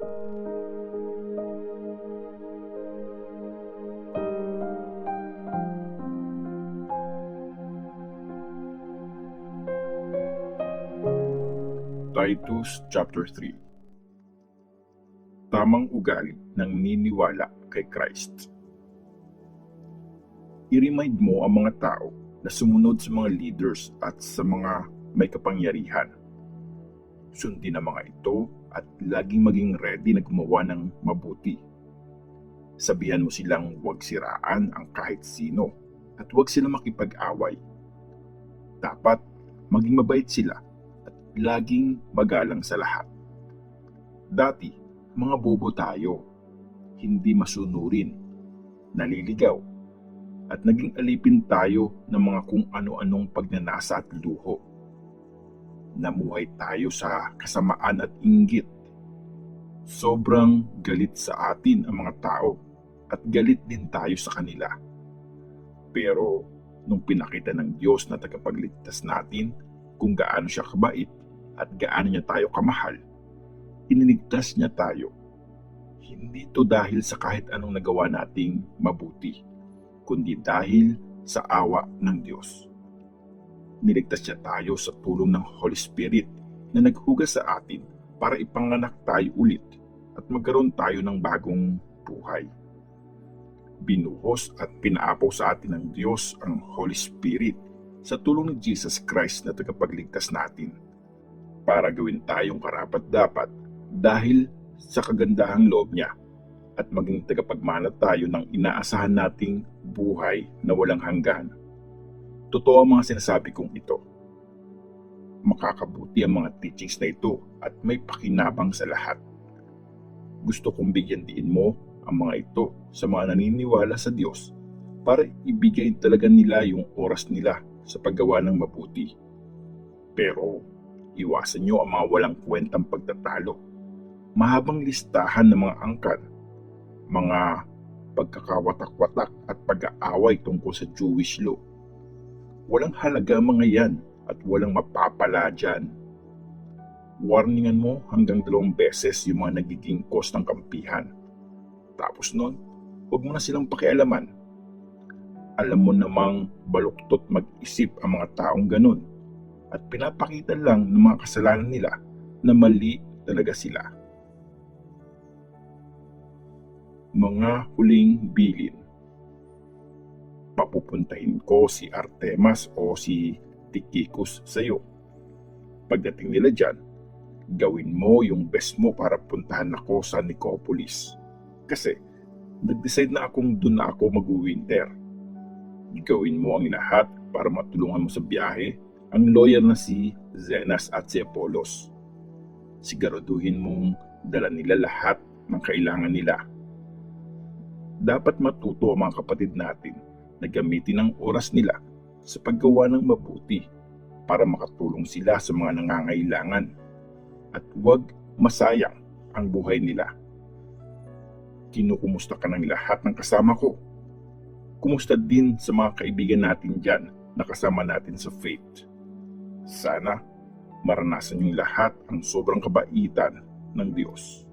Titus chapter 3. Tamang ugali ng niniwala kay Christ. I-remind mo ang mga tao na sumunod sa mga leaders at sa mga may kapangyarihan. Sundin ang mga ito at laging maging ready na gumawa ng mabuti. Sabihan mo silang huwag siraan ang kahit sino at huwag sila makipag-away. Dapat maging mabait sila at laging magalang sa lahat. Dati, mga bobo tayo, hindi masunurin, naliligaw, at naging alipin tayo ng mga kung ano-anong pagnanasa at luho. Namuhay tayo sa kasamaan at inggit. Sobrang galit sa atin ang mga tao at galit din tayo sa kanila. Pero nung pinakita ng Diyos na tagapagligtas natin kung gaano siya kabait at gaano niya tayo kamahal, iniligtas niya tayo. Hindi ito dahil sa kahit anong nagawa nating mabuti, kundi dahil sa awa ng Diyos. Niligtas niya tayo sa tulong ng Holy Spirit na naghugas sa atin para ipanganak tayo ulit at magkaroon tayo ng bagong buhay. Binuhos at pinaapaw sa atin ng Diyos ang Holy Spirit sa tulong ni Jesus Christ na tagapagligtas natin para gawin tayong karapat-dapat dahil sa kagandahang loob niya at maging tagapagmana tayo ng inaasahan nating buhay na walang hanggan. Totoo ang mga sinasabi kong ito. Makakabuti ang mga teachings na ito at may pakinabang sa lahat. Gusto kong bigyan din mo ang mga ito sa mga naniniwala sa Diyos para ibigay talaga nila yung oras nila sa paggawa ng mabuti. Pero iwasan nyo ang mga walang kwentang pagtatalo, mahabang listahan ng mga angkan, mga pagkakawatak-watak at pag-aaway tungkol sa Jewish law. Walang halaga mga yan at walang mapapala dyan. Warningan mo hanggang 2 beses yung mga nagiging cause ng kampihan. Tapos nun, huwag mo na silang pakialaman. Alam mo namang baluktot mag-isip ang mga taong ganun at pinapakita lang ng mga kasalanan nila na mali talaga sila. Mga huling bilin. Papupuntahin ko si Artemas o si Tychicus sa iyo. Pagdating nila dyan, gawin mo yung best mo para puntahan ako sa Nicopolis. Kasi nag-decide na akong doon na ako mag-winter. Gawin mo ang lahat para matulungan mo sa biyahe ang lawyer na si Zenas at si Apollos. Siguraduhin mong dala nila lahat ng kailangan nila. Dapat matuto ang mga kapatid natin na gamitin ang oras nila sa paggawa ng mabuti para makatulong sila sa mga nangangailangan at huwag masayang ang buhay nila. Kinukumusta ka ng lahat ng kasama ko. Kumusta din sa mga kaibigan natin dyan na kasama natin sa faith. Sana maranasan yung lahat ang sobrang kabaitan ng Diyos.